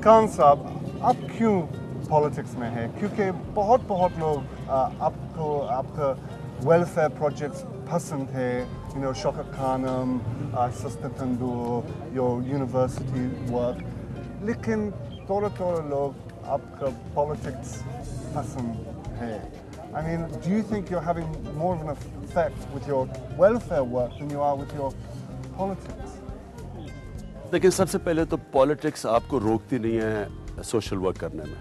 खान साहब, आप क्यों पॉलिटिक्स में हैं? क्योंकि बहुत लोग आपको आपका वेलफेयर प्रोजेक्ट्स पसंद है, you know, शौकत खानम, सस्ता तंदूर, your university work, लेकिन थोड़ा लोग आपका पॉलिटिक्स पसंद है. I mean, do you think you're having more of an effect with your welfare work than you are with your politics? देखिए, सबसे पहले तो पॉलिटिक्स आपको रोकती नहीं है सोशल वर्क करने में.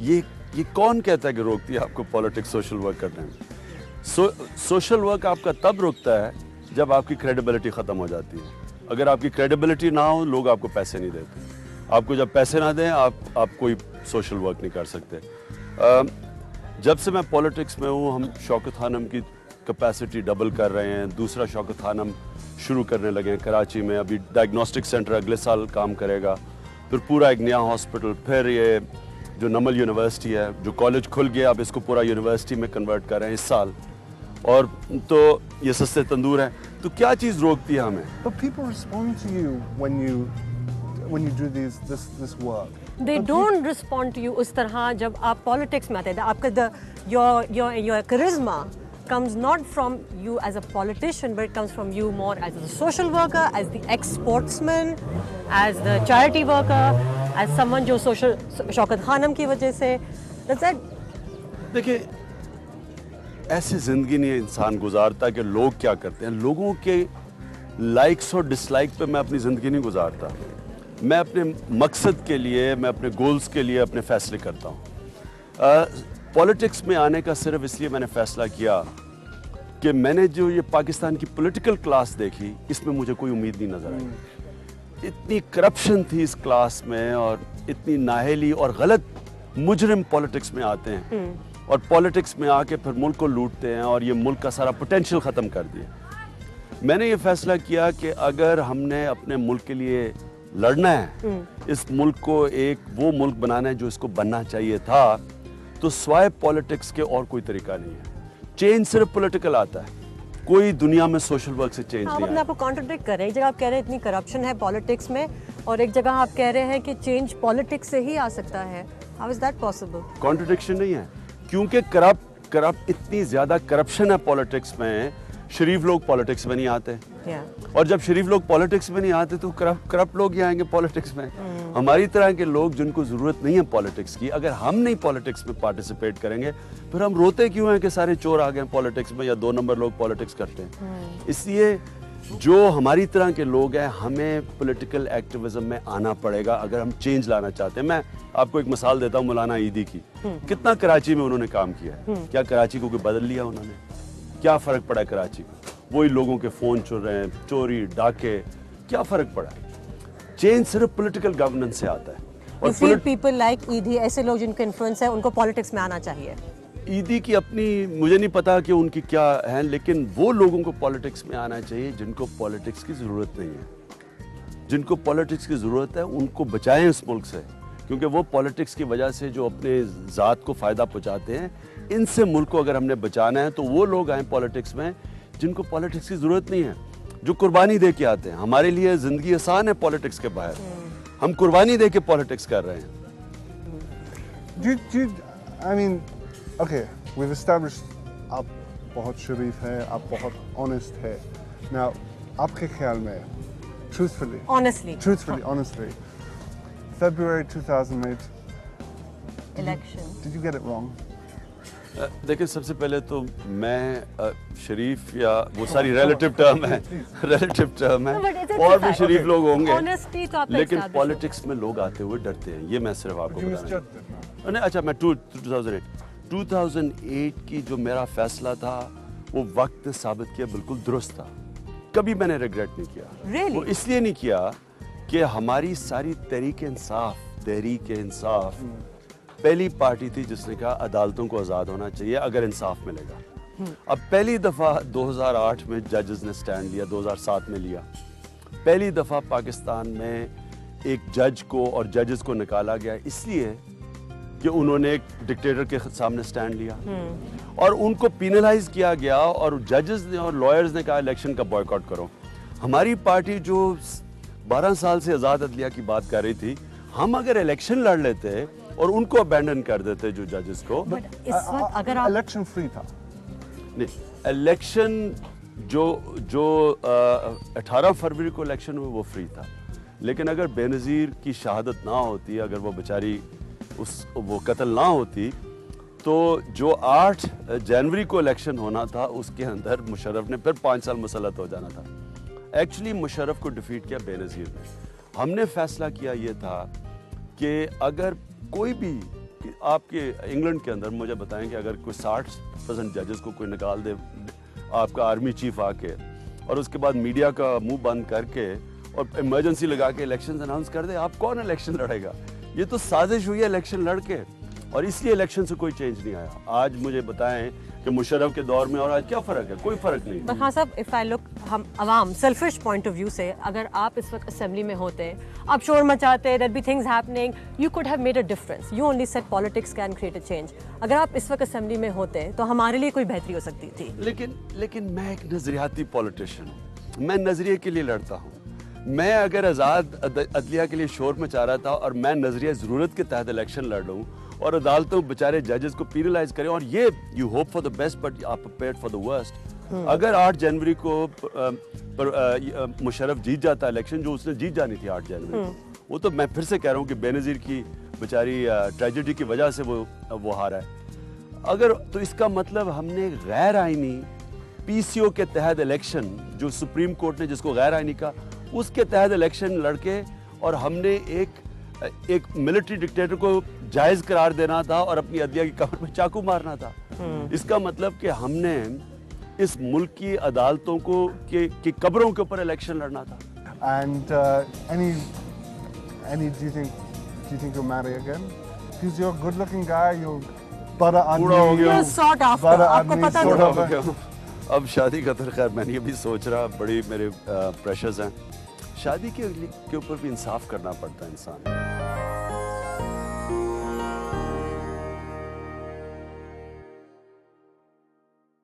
ये कौन कहता है कि रोकती है आपको पॉलिटिक्स सोशल वर्क करने में? सोशल वर्क आपका तब रुकता है जब आपकी क्रेडिबिलिटी ख़त्म हो जाती है. अगर आपकी क्रेडिबिलिटी ना हो, लोग आपको पैसे नहीं देते. आपको जब पैसे ना दें, आप कोई सोशल वर्क नहीं कर सकते. जब से मैं पॉलिटिक्स में हूँ, हम शौकत खानम की कैपेसिटी डबल कर रहे हैं. दूसरा शौकत खानम शुरू करने लगे हैं कराची में. अभी डायग्नोस्टिक सेंटर अगले साल काम करेगा. फिर पूरा एक नया हॉस्पिटल. फिर ये जो नमल यूनिवर्सिटी है, जो कॉलेज खुल गया, अब इसको पूरा यूनिवर्सिटी में कन्वर्ट कर रहे हैं इस साल. और तो ये सस्ते तंदूर हैं. तो क्या चीज़ रोकती है हमें? But people respond to you when you do this work. They don't respond to you उस तरह जब आप पॉलिटिक्स में आते हैं. आपका your charisma comes not from you as a politician, but it comes from you more as a social worker, as the ex-sportsman, as the charity worker, as someone जो social Shaukat Khanam की वजह से. That's it. देखिए, ऐसी ज़िंदगी नहीं इंसान गुजारता कि लोग क्या करते हैं. लोगों के लाइक्स और डिसलाइक पे मैं अपनी ज़िंदगी नहीं गुजारता. मैं अपने मकसद के लिए, मैं अपने गोल्स के लिए अपने फ़ैसले करता हूँ. पॉलिटिक्स में आने का सिर्फ इसलिए मैंने फ़ैसला किया कि मैंने जो ये पाकिस्तान की पॉलिटिकल क्लास देखी, इसमें मुझे कोई उम्मीद नहीं नज़र आई. इतनी करप्शन थी इस क्लास में, और इतनी नाअहली और गलत मुजरिम पॉलिटिक्स में आते हैं, और पॉलिटिक्स में आके फिर मुल्क को लूटते हैं, और ये मुल्क का सारा पोटेंशियल ख़त्म कर दिया. मैंने ये फ़ैसला किया कि अगर हमने अपने मुल्क के लिए लड़ना है, इस मुल्क को एक वो मुल्क बनाना है जो इसको बनना चाहिए था, तो स्वाय पॉलिटिक्स के और कोई तरीका नहीं है. चेंज सिर्फ पॉलिटिकल आता है, कोई दुनिया में सोशल वर्क से चेंज नहीं आप अपने आप को कॉन्ट्रडिक्ट कर रहे हैं. एक जगह आप कह रहे हैं इतनी करप्शन है पॉलिटिक्स में, और एक जगह आप कह रहे हैं कि चेंज पॉलिटिक्स से ही आ सकता है. How is that possible? Contradiction नहीं है, क्योंकि करप्ट इतनी ज़्यादा करप्शन है पॉलिटिक्स में. शरीफ लोग पॉलिटिक्स में नहीं आते, और जब शरीफ लोग पॉलिटिक्स में नहीं आते तो करप्ट लोग ही आएंगे पॉलिटिक्स में. हमारी तरह के लोग जिनको ज़रूरत नहीं है पॉलिटिक्स की, अगर हम नहीं पॉलिटिक्स में पार्टिसिपेट करेंगे, फिर हम रोते क्यों हैं कि सारे चोर आ गए पॉलिटिक्स में, या 2 नंबर लोग पॉलिटिक्स करते हैं. इसलिए जो हमारी तरह के लोग हैं, हमें पॉलिटिकल एक्टिविज्म में आना पड़ेगा अगर हम चेंज लाना चाहते हैं. मैं आपको एक मिसाल देता हूँ मौलाना ईदी की. कितना कराची में उन्होंने काम किया है. क्या कराची को कोई बदल लिया उन्होंने? क्या फ़र्क पड़ा है कराची को? वही लोगों के फ़ोन चुर रहे हैं, चोरी डाके, क्या फ़र्क पड़ा है? चेंज सिर्फ पॉलिटिकल गवर्नेंस से आता है. और पीपल लाइक ईदी, ऐसे लोग जिनका इन्फ्लुएंस है, उनको पॉलिटिक्स में आना चाहिए. ईदी की अपनी, मुझे नहीं पता कि उनकी क्या है, लेकिन वो लोगों को पॉलिटिक्स में आना चाहिए जिनको पॉलिटिक्स की ज़रूरत नहीं है. जिनको पॉलिटिक्स की ज़रूरत है उनको बचाएं इस मुल्क से, क्योंकि वो पॉलिटिक्स की वजह से जो अपने ज़ात को फ़ायदा पहुँचाते हैं, इनसे मुल्क को अगर हमने बचाना है तो वो लोग आएँ पॉलिटिक्स में जिनको पॉलिटिक्स की ज़रूरत नहीं है, जो कुर्बानी दे के आते हैं. हमारे लिए ज़िंदगी आसान है पॉलिटिक्स के बाहर. हम कुर्बानी दे के पॉलिटिक्स कर रहे हैं. I mean, okay, we've established आप बहुत शरीफ है, आप बहुत honest है. Now, आपके ख्याल में, honestly, February 2008 election, did you get it wrong? देखिए, सबसे पहले तो मैं शरीफ, या वो सारी रिलेटिव टर्म है, और भी शरीफ लोग होंगे, लेकिन पॉलिटिक्स में लोग आते हुए डरते हैं. ये मैं सिर्फ आपको बताना. नहीं, अच्छा, मैं 2008 की जो मेरा फैसला था, वो वक्त ने साबित किया बिल्कुल दुरुस्त था. कभी मैंने रिग्रेट नहीं किया. वो इसलिए नहीं किया कि हमारी सारी तहरीक इंसाफ पहली पार्टी थी जिसने कहा अदालतों को आज़ाद होना चाहिए अगर इंसाफ मिलेगा. अब पहली दफ़ा 2008 में जजेस ने स्टैंड लिया, 2007 में लिया. पहली दफ़ा पाकिस्तान में एक जज को और जजेस को निकाला गया इसलिए कि उन्होंने एक डिक्टेटर के सामने स्टैंड लिया, और उनको पीनलाइज किया गया, और जजेस ने और लॉयर्स ने कहा इलेक्शन का बॉयकॉट करो. हमारी पार्टी जो 12 साल से आज़ाद अदलिया की बात कर रही थी, ہم اگر الیکشن لڑ لیتے اور ان کو ابینڈن کر دیتے جو ججز کو. بٹ اس وقت اگر آپ الیکشن فری تھا. نہیں, الیکشن جو 18 فروری کو الیکشن ہوئے وہ فری تھا, لیکن اگر بے نظیر کی شہادت نہ ہوتی, اگر وہ بیچاری وہ قتل نہ ہوتی, تو جو 8 جنوری کو الیکشن ہونا تھا اس کے اندر مشرف نے پھر 5 سال مسلط ہو جانا تھا. ایکچولی مشرف کو ڈیفیٹ کیا بے نظیر نے. ہم نے فیصلہ کیا یہ تھا کہ اگر کوئی بھی آپ کے انگلینڈ کے اندر مجھے بتائیں کہ اگر کوئی 60% ججز کو کوئی نکال دے آپ کا آرمی چیف آ کے, اور اس کے بعد میڈیا کا منہ بند کر کے اور ایمرجنسی لگا کے الیکشن اناؤنس کر دے, آپ کون الیکشن لڑے گا؟ یہ تو سازش ہوئی ہے الیکشن لڑ کے, اور اس لیے الیکشن سے کوئی چینج نہیں آیا. آج مجھے بتائیں کہ مشرف کے دور میں اور آج کیا فرق ہے؟ کوئی فرق نہیں. بٹ ہاں صاحب, اف آئی لک, ہم عوام سیلفش پوائنٹ آف ویو سے اگر آپ اس وقت اسمبلی میں ہوتے, آپ شور مچاتے, that be things happening, you could have made a difference. You only set politics can create a change. اگر آپ اس وقت اسمبلی میں ہوتے تو ہمارے لیے کوئی بہتری ہو سکتی تھی. لیکن میں ایک نظریاتی پولیٹیشین ہوں, میں نظریے کے لیے لڑتا ہوں. میں اگر آزاد عدلیہ کے لیے شور مچا رہا تھا اور میں نظریہ ضرورت کے تحت الیکشن لڑ رہا ہوں اور عدالتوں بیچارے ججز کو پینلائز کریں, اور یہ you hope for the best but آپ پریپیئرڈ فار دا ورسٹ. اگر 8 جنوری کو مشرف جیت جاتا الیکشن, جو اس نے جیت جانی تھی 8 جنوری کو, وہ تو میں پھر سے کہہ رہا ہوں کہ بے نظیر کی بیچاری ٹریجڈی کی وجہ سے وہ ہارا ہے. اگر تو اس کا مطلب ہم نے غیر آئینی پی سی او کے تحت الیکشن, جو سپریم کورٹ نے جس کو غیر آئینی کہا, اس کے تحت الیکشن لڑ کے, اور ہم نے ایک ملٹری ڈکٹیٹر کو جائز قرار دینا تھا اور اپنی عدلیہ کی کمر میں چاقو مارنا تھا. اس کا مطلب کہ ہم نے اس ملک کی عدالتوں کی قبروں کے اوپر الیکشن لڑنا تھا. And do you think you'll marry again? Because you're a good-looking guy, you're بڑا آدمی, You're sought after. آپ کو پتہ نہیں. اب شادی کا تو خیر میں نہیں ابھی سوچ رہا, بڑی میرے پریشرز ہیں. شادی کے اوپر بھی انصاف کرنا پڑتا ہے انسان.